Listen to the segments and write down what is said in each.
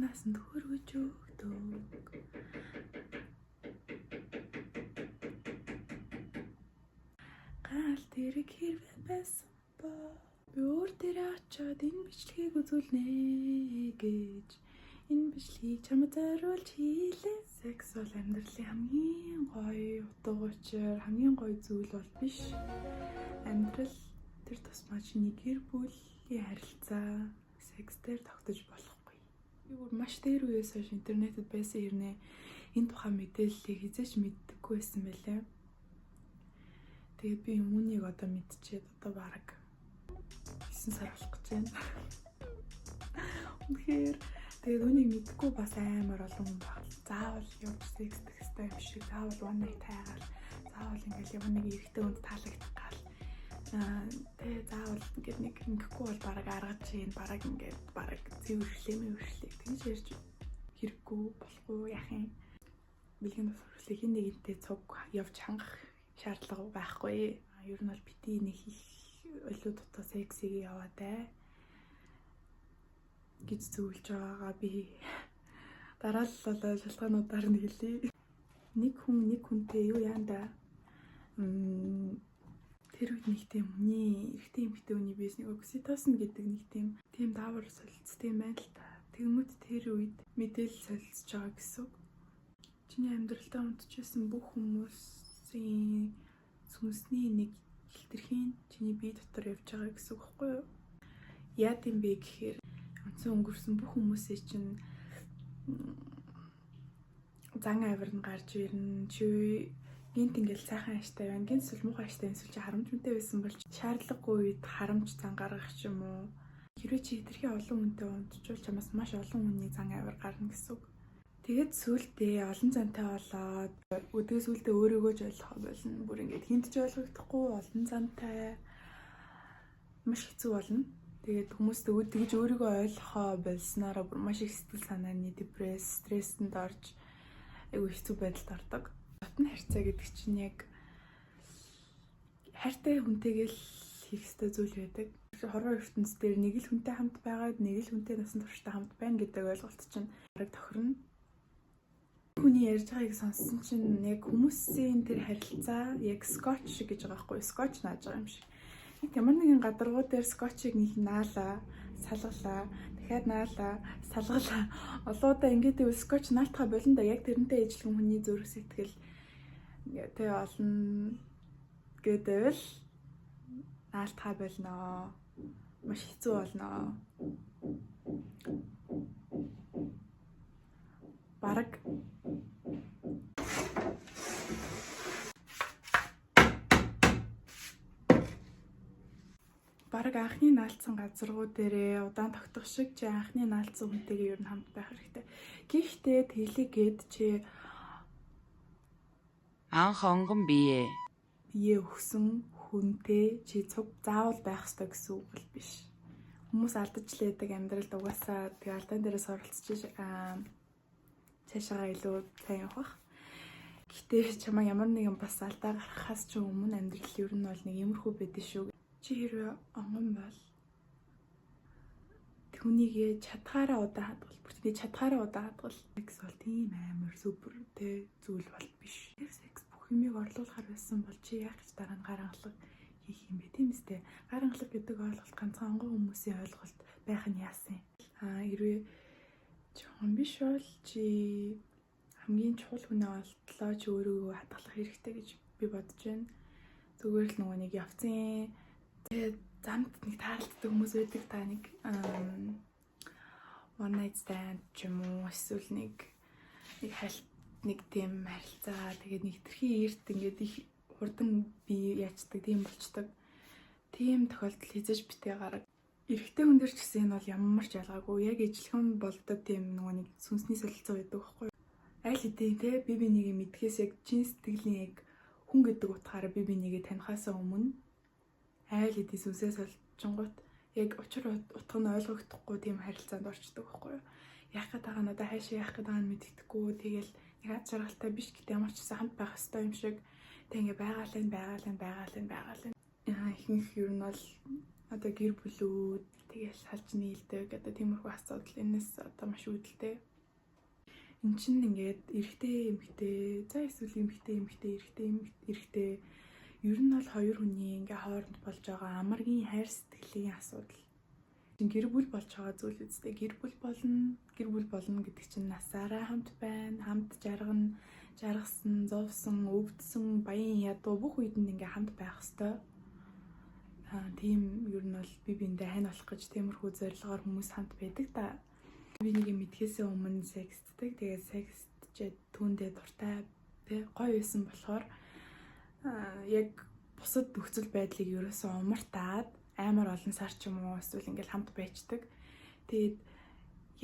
Насанд хөргөж өгдөг. Гал тэрэг хэрвээ байсан ба би өөр дээрээ очиод энэ бичлэгийг үзүүлнэ гэж энэ бичлэгийг чамд зориулж хийлээ. Секс бол амьдралын хамгийн гоё утга учир, хамгийн гоё зүйл бол биш. Амьдрал тэр тусмаа чиний гэр бүлийн харилцаа секс дээр тогтож болохгүй. Би бүр маш дээр үеэс хойш интернетэд байсан хэрнээ энэ тухай мэдээллийг хизээч мэддэггүй байсан байлээ. Тэгээд би үүнийг одоо мэдчихээд одоо бараг 9 сар болох гэж байна. Үнэхээр тэгээд үүнийг мэдхгүй бас амар олон хүн байна. Заавал явж секс гэхтэй юм шиг, заавал one night тайгаал, заавал ингээл ямар нэг эрэгтэй хүнд таалагдах гал. Тэгээд заавал ингээд нэг ингэхгүй бол бараг аргаж чинь бараг ингээд бараг зэвэрлээ. Тэгж ярьж хэрэггүй болохгүй яах юм. Бэлгийн тусварлыг хин нэгэнтэй цуг явж хангах шаардлага байхгүй. Ер нь бол бити нэг их олио дутуу сексийг яваатай гэж зөвлөж байгаагаа би дараа л болоо шалтгаануудаар нь хэлье. Нэг хүнтэй юу яанда тэр үед нэг тийм эрэгтэй эмэгтэй хүний биес нэг окситоцин гэдэг нэг тийм даавар солилцсон юм байна л та. Тэгмэд тэр үед мэдээлэл солилцож байгаа гэсэн. Чиний амьдралдаа унтчихсан бүх хүмүүсийн сүнсний нэг хилтерхийн чиний бие дотор явж байгаа гэсэн үг байхгүй юу? Яа гэм бэ гэхээр онцон өнгөрсөн бүх хүмүүсээ чинь зан авир нь гарч ирнэ. Чи гинт ингээл сайхан аштай байна. Гинт сүл муухай аштай эсвэл чи харамжтай байсан бол шаардлагагүй үед харамж зан гаргах ч юм уу. Хэрвээ чи хэтэрхий олон хүнтэй унтчихвол чамаас маш олон хүний зан авир гарна гэсэн үг. Тэгээд сүултээ олон зантай болоод өдгөө сүултээ өөрийгөө ч ойлгох болно. Бүр ингээд хинт ч ойлгохдохгүй олон зантай маш хэцүү болно. Тэгээд хүмүүст тэгж өөрийгөө ойлгохоо болсноор бүр маш их сэтгэл санааны депресс, стрестэнд орж айгүй хэцүү байдалд ордог. Дотны харьцаа гэдэг чинь яг хайртай хүнтэйгээ л хийх ёстой зүйл байдаг. Хорвоо ертөнцийн дээр нэг л хүнтэй хамт байгаад нэг л хүнтэй насан туршдаа хамт байна гэдэг ойлголт чинь бараг тохирно. Хүний ярьж байгааг сонссон чинь яг хүмүүсийн тэр харилцаа яг скотч шиг гэж байгаа байхгүй юу? Скотч нааж байгаа юм шиг. Ямар нэгэн гадаргуу дээр скотчийг нэг наалаа, салгалаа, дахиад наалаа, салгалаа. Олоодаа ингээд ивэл скотч наалтахаа болон да яг тэрнтэй ижлэгэн хүний зүрх сэтгэл тэ олон гэдэл наалтахаа болно. Маш хэцүү болно. Бараг анхны наалцсан газаргуу дээрээ удаан тогтох шиг чи анхны наалцсан хүнтэйгээ ер нь хамт байх хэрэгтэй. Гэхдээ тэлэгээд чи анх онгон бие өгсөн хүнтэй чи цуг заавал байх ёстой гэсэн үг бол биш. Хүмүүс алдаж лээдэг амьдралд угаасаа тэг алдаан дээрээс оролцож цаашаа илүү сайн явах. Гэхдээ чамаа ямар нэгэн бас алдаа гаргахаас ч өмнө амьдрал ер нь бол нэг иймэрхүү байдаг шүү. Чи хэрвээ онгон бол түүнийгээ чадхаараа удаан хадгал. Секс бол тийм амар супер тэ зүйл бол биш. Секс бүх юмыг орлуулахар байсан бол чи яах гэж дараа нь гар хангалга хийх юм бэ тийм үстэй. Гар хангалга гэдэг ойлголт ганцхан хүмүүсийн ойлголт байх нь яасан. Хэрвээ жоохон биш бол чи хамгийн чухал хүнээ олдлоо чи өөрийгөө хадгалах хэрэгтэй гэж би бодож байна. Зүгээр л нөгөө нэг явцын тэгээд замд нэг таалддаг хүмүүс байдаг та нэг one night stand ч юм уу эсвэл нэг тийм харилцаа тэгээд нэг тэрхий эрт ингээд их хурдан би яачдаг тийм болчдаг. Тийм тохиолдол хийж битээ гараг. Эрэгтэй хүн дээр ч гэсэн энэ бол ямар ч ялгаагүй. Яг ижлэхэн болдог тийм нөгөө нэг сүнсний солилцоо байдаг байхгүй юу? Аль хэдийн те би нэгээ мэдхээс яг чин сэтгэлийн яг хүн гэдэг утгаараа би нэгээ танихаасаа өмнө айл хэдий сүнсээ солилцонгууд яг учир утга нь ойлгогдохгүй тийм харилцаанд орчдөг байхгүй юу? Яах гээд байгаа нь одоо хайшаа яах гээд байгаа нь мэддэхгүй. Тэгэл нэг аз жаргалтай биш гэдэг ямар ч гэсэн хамт байх ёстой юм шиг тэг ингээ байгаалаа. Ихэнх ер нь бол одоо гэр бүлүүд тэгэл салж нийлдэг одоо тиймэрхүү асуудал энэс одоо маш үүдэлтэй. Энд чинь ингээд эрэгтэй эмэгтэй за эсвэл эрэгтэй ер нь бол хоёр хүний ингээ хооронд болж байгаа амаргийн хайр сэтгэлийн асуудал. Гэр бүл болж байгаа зүйл үстэй. Гэр бүл болно гэдэг чинь насаараа хамт байна, хамт жаргасан, зовсон, өвдсөн, баян ядуу бүх үедэнд ингээ хамт байх хэвээр. Тийм ер нь бол би биэндээ хань болох гэж тиймэрхүү зорилгоор хүмүүс хамт байдаг та. Би нэг юм мэдхээсээ өмнө секстдэг. Тэгээд секстчээд түүндээ дуртай гоё байсан болохоор яг бусад нөхцөл байдлыг ерөөсөө умартаад амар олон сар ч юм уу эсвэл ингээл хамт байждаг. Тэгээд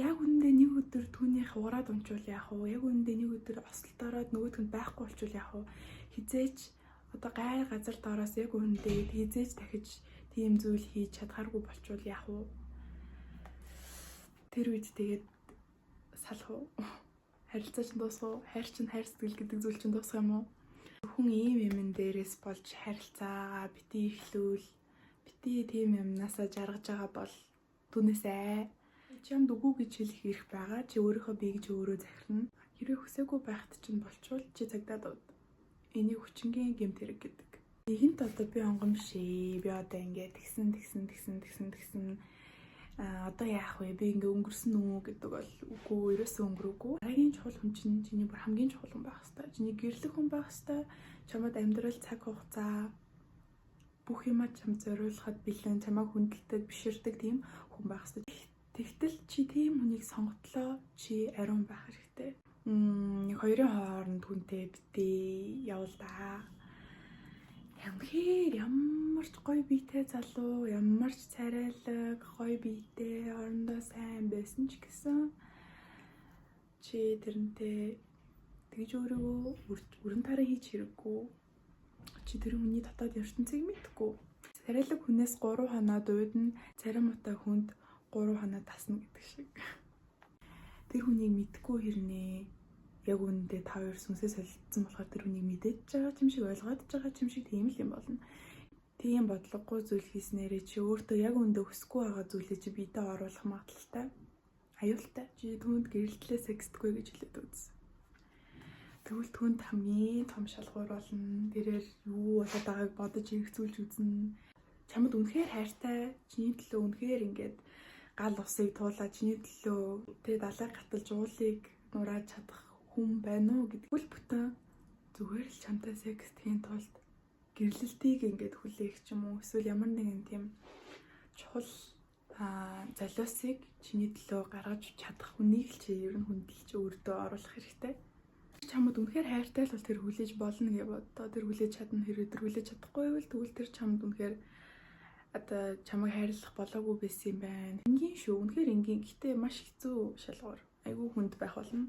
яг үндэ нэг өдөр түүнийх ураад унчвал яах вэ? Яг үндэ нэг өдөр осолд ороод нөгөөдх нь байхгүй болчвол яах вэ? Хизээч одоо гай газар доороос яг үндэ хизээч дахиж тийм зүйл хийж чадхааргүй болчвол яах вэ? Тэр үед тэгээд салах уу? Харилцаа чинь дуусах уу? Хайр сэтгэл гэдэг зүйл чинь дуусах юм уу? Хүн ийм юмн дээрээс болж харилцаагаа бити ихлүүл бити тийм юмнасаа жаргаж байгаа бол түүнээсээ чамд үгүй гэж хэлэх эрх байгаа. Чи өөрийнхөө бие гэж өөрөө захирна. Хэрэг хүсээгүй байхад чинь болчвол чи цагдаа дууд. Энийг хүчингийн гэмт хэрэг гэдэг. Нэгэнт одоо би онгон биш ээ. Би одоо ингээд тэгсэн. Одоо яах вэ? Би ингээ өнгөрсөн үү гэдэг бол үгүй, ерөөсөө өнгөрөөгүй. Дараагийн чухал хүн чинь чиний бүр хамгийн чухал хүн байх хэвээр. Чиний гэрлэх хүн байх хэвээр. Чамд амьдрал цаг хугацаа бүх юмаа чамд зориулахад бэлэн, чамайг хүндэлдэг, биширдэг тийм хүн байх хэвээр. Тэгтэл чи тийм хүнийг сонготлоо, чи ариун байх хэрэгтэй. Нэг хоёрын хооронд хүнтэй битээ явал да. Ямар ч гоё биетэй залуу, ямар ч царайлаг, гоё биетэй, орондоо сайн байсан ч гэсэн чи тэрнтэй тэгж өөрийгөө өрн тараа хийж хэрэггүй. Чи тэр хүний дотоод ертөнцийг мэдхгүй. Царайлаг хүнээс 3 хоноо дуудана, царай муутай хүнд 3 хоноо тасна гэдэг шиг. Тэр хүнийг мэдхгүй хэрнээ яг үүндээ та хоёр сүнсээ солилцсон болохоор тэр хүнийг мэдээж байгаа юм шиг ойлгоод байгаа юм шиг тийм л юм болно. Тийм бодлогогүй зүйл хийснээрээ чи өөртөө яг үүндээ өсөхгүй байгаа зүйлээ чи биедээ оруулах магадaltaй. Аюултай. Чи түүнд гэрэлтлээ секстгүй гэж хэлээд үзсэн. Тэгвэл түүнд хамгийн том шалгуур болно. Тэрээр юу болоод байгааг бодож эргцүүлж үзнэ. Чамд үнэхээр хайртай, чиний төлөө үнэхээр ингээд гал усыг туулаад чиний төлөө тэ далай гаталж уулыг нурааж чадах хүн байна уу гэдгүүл бүтэн зүгээр л чамтай секс хийн тулд гэрлэлтийг ингээд хүлээх ч юм уу эсвэл ямар нэгэн тийм чухал золиосыг чиний төлөө гаргаж чадах хүнийг л чи ер нь хүндэлж өөртөө оруулах хэрэгтэй. Чамд үнэхээр хайртай л бол тэр хүлээж болно гэж боддоо тэр хүлээж чадна хэрэг тэр хүлээж чадахгүй байвал тэгвэл тэр чамд үнэхээр одоо чамайг хайрлах болоогүй байсан юм байна. Энгийн шүү. Үнэхээр энгийн. Гэхдээ маш хэцүү шалгуур. Айгүй хүнд байх болно.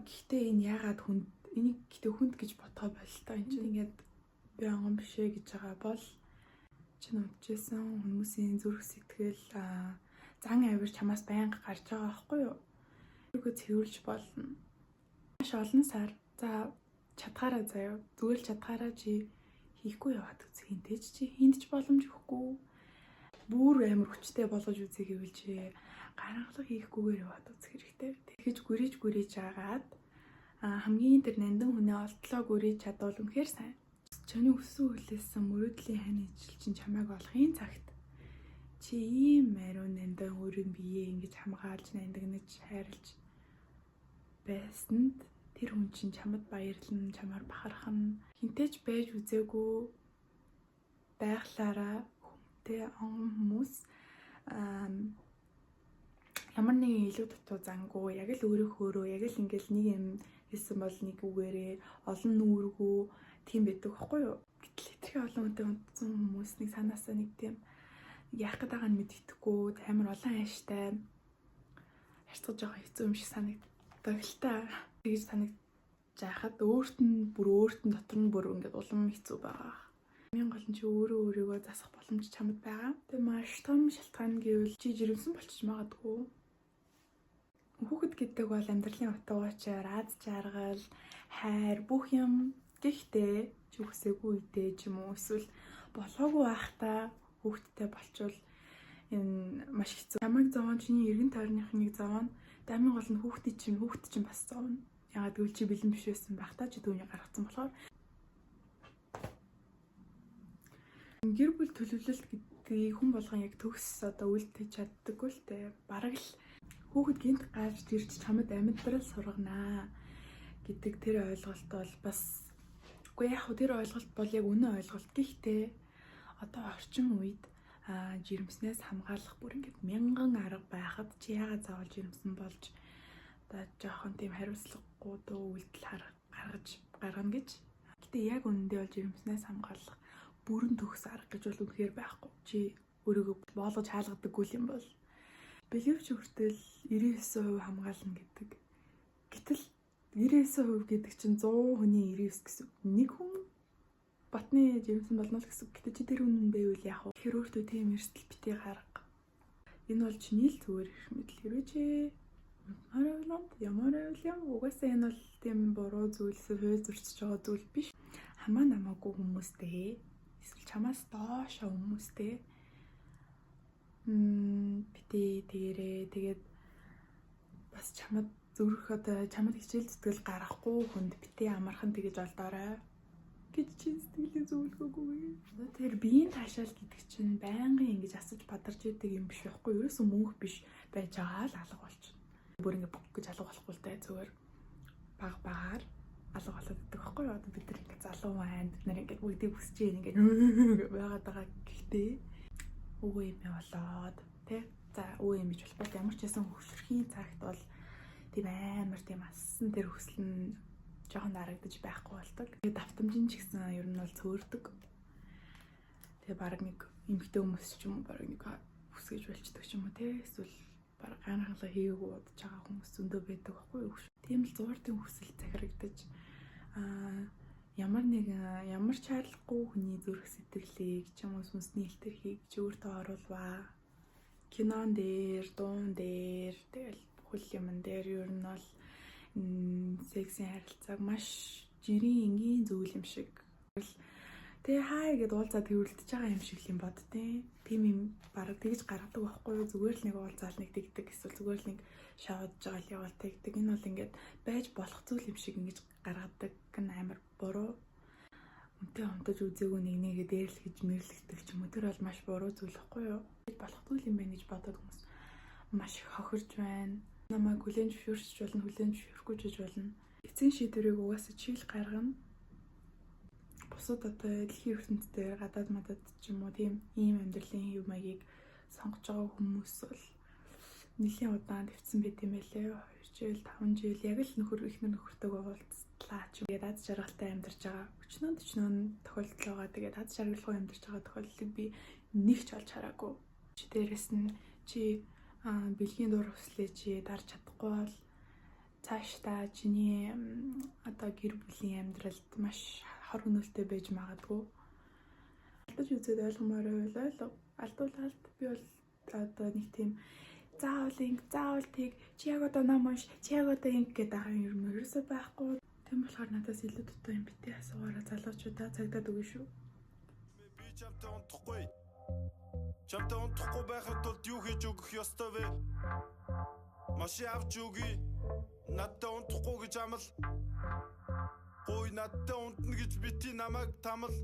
Гэхдээ энэ яагаад хүнд энийг гэхдээ хүнд гэж бодгоо болтой. Энд чинь ингээд би онгон бишээ гэж байгаа бол чинь унтжсэн хүмүүсийн зүрх сэтгэл зан авир чамаас байнга гарч байгаа байхгүй юу? Тэргөө цэвэрлж болно. Маш олон сар за чадхаараа заяа зүгээр л чадхаараа чи хийхгүй яваад үзэх хинтэж чи хинтж боломж өгөхгүй. Бүр амар хүчтэй болгож үзье гэвэл чи гаргалга хийхгүйгээр яваад үзэх хэрэгтэй. Тэгэж гүрийж агаад хамгийн тэр нандин хүнээ олдлоо гүрийж чадвал үнэхээр сайн. Чаны өссөн хүлээсэн мөрөөдлийн хань ижил чинь чамайг олохын цагт чи ийм ариун нандин өөрийн биеэ ингэж хамгаалж нандинаж хайрлж байсанд тэр хүн чинь чамд баярлан чамаар бахархан хинтэж байж үзээгүй байглаараа хүмтэй онгон хүмүүс ямар нэгэн илүү дутуу зангуу яг л өөрөөхөөрөө яг л ингээл нэг юм хэлсэн бол нэг үгээрээ олон нүүргүү тийм байдаг байхгүй юу? Гэтэл итгэх олон хүнтэй унтсан хүмүүс нэг санаасаа нэг тийм яах гээд байгааг нь мэддэхгүй амар олон хайштай харьцаж байгаа хэцүү юм шиг санагддаг л та. Тэгж санагдаж байхад өөрт нь дотор нь бүр ингээд улам хэцүү байгаа. Хамгийн гол нь чи өөрийгөө засах боломж чамд байгаа. Тэгээ маш том шалтгаан гэвэл чи жирэмсэн болчих магадгүй. Хүүхэд гэдэг бол амьдралын утга учир, аз жаргал, хайр бүх юм. Гэхдээ чи хүсээгүй үедээ ч юм уу эсвэл болоогүй байхдаа хүүхдтэй болчвол энэ маш хэцүү. Чамайг зовоон чиний эргэн тойрныхныг зовоон. Дамын гол нь хүүхд чинь бас зовно. Ягаад гэвэл чи бэлэн биш байсан байх та чи түүнийг гаргацсан болохоор гэр бүл төлөвлөлт гэдгийг хүн болгон яг төгс одоо үлдээж чаддаггүй л дээ. Бараг л хүүхэд гинт гарч ирж чамд амьдрал сурганаа гэдэг тэр ойлголт бол бас үгүй яг тэр ойлголт бол яг үнэн ойлголт. Гэхдээ одоо орчин үед жирэмснээс хамгаалах бүр ингээд мянган арга байхад чи яагаад заавал жирэмсэн болж одоо жоохон тийм хариуцлагагүй дөө үйлдэл гаргана гэж. Гэтэ яг үнэндээ бол жирэмснээс хамгаалах бүрэн төгс арга гэж бол үнэхээр байхгүй. Чи өөрийгөө боолгож хаалгадаггүй юм бол бэлэвч хүртэл 99% хамгаална гэдэг. Гэтэл 99% гэдэг чинь 100 хүний 99 гэсэн. Нэг хүн батны жирэмсэн болно л гэсэн. Гэтэ чи тэр хүн байвал яах вэ? Тэгэхээр өөртөө тийм эрсдэл битгий гарга. Энэ бол чиний л зүгээр их мэдл. Хэрвээ чи ямар юм угаасаа энэ бол тийм буруу зүйлсээ хөөж зөрчиж байгаа зүйл биш. Хамаа намаагүй хүмүүстэй эсвэл чамаас доош хүмүүстэй битээ тэгэрээ тэгээд бас чамд зүрх одоо чамд хичээл зүтгэл гаргахгүй хүнд битээ амархан тэгэж олдоорой гэж чи сэтгэлээ зөвлөгөөгүй. Тэр биеийн таашаал гэдэг чинь байнгын ингэж асаж бадарч идэг юм биш байхгүй. Ерөөсөө мөнх биш байж байгаа л алга болчихно. Бүр ингэ бүх гэж алга болохгүй л дээ зүгээр багаар алга болоод идэх байхгүй. Одоо бид нар ингэ залуу байна. Бид нар ингэ бүгдийг хүсэж ингэ байгаад байгаа гэхдээ өвөө юм болоод тий. За өвөө юм гэж болохгүй. Ямар ч байсан хөвшөрхийн цагт бол тийм амар тийм ассан тэр хүсэл нь жоохон дарагдаж байхгүй болдог. Тэгээд давтамжин ч гэсэн ер нь бол цөөрдөг. Тэгээ баг нэг эмэгтэй хүмүүс ч юм уу баг нэг хүсгэж болчдөг ч юм уу тий. Эсвэл баг ганхлаа хийгээгүй бодож байгаа хүмүүс зөндөө байдаг байхгүй юу? Тийм л зууртын хүсэл захирагдаж ямар ч шаардлагагүй хүний зүрх сэтгэлийг ч юм уу сүнсний илтерхийг ч өөртөө оруулваа. Кинон дээр, дуун дээр тэгэл бүхэл юмн дээр ер нь бол сексийн харилцааг маш жирийн энгийн зүйл юм шиг. Тэгээ хай гэд уулзаад хөвөлдөж байгаа юм шиг юм бод тий. Тийм юм бараг тэгж гаргадаг байхгүй юу? Зүгээр л нэг уулзаал нэг тэгдэг эсвэл зүгээр л нэг шавдж байгаа л явал тэгдэг. Энэ бол ингээд байж болох зүйл юм шиг ингэж гаргадаг гэн амар буруу. Үнтэй хомдож үзээгүй нэгээ дээрлэх гэж мэрлэгдэг ч юм уу. Тэр бол маш буруу зүйл байхгүй юу? Болох зүйл юм байна гэж бодоод хүмүүс маш их хохирж байна. Намайг хүлэн зөвшөөрч болно, хүлэн зөвшөөрөхгүй ч гэж болно. Эцсийн шийдвэрийг угаасаа чи л гаргана. Бусад одоо дэлхийн ертөнцийн гадаад мадад ч юм уу тийм ийм амьдралын хэв маягийг сонгож байгаа хүмүүс бол нэлийн удаан твцсэн байт юм байлээ. 2 жил, 5 жил яг л ихнэр нөхөртөөгөө уулзлаа ч юм. Тэгээд аз жаргалтай амьдарч байгаа. Өчнөө тохиолдол байгаа. Тэгээд аз жаргалгүй амьдарч байгаа тохиолдлыг би нэг ч олж хараагүй. Чи дээрэс нь чи бэлгийн дур хүслээ чи дарж чадахгүй бол цаашдаа чиний одоо гэр бүлийн амьдралд маш хор хөнөөлтэй байж магадгүй. Алдаж үзээд ойлгомоор байвал алдуулалт би бол одоо нэг тийм заавал тийг чи яг одоо ном унш чи яг одоо ингэ гэдэг байгаа юм ерөөсөө байхгүй. Тийм болохоор надаас илүү дутуу юм битээ асуугаараа залуучуудаа цагдаад өгнө шүү. Би чамтай унтахгүй. Чамтай унтахгүй байхад тулд юу хийж өгөх ёстой вэ? Машин авч өгье. Надтай унтахгүй гэж амал. Ой надтай унтна гэж бити намайг тамал.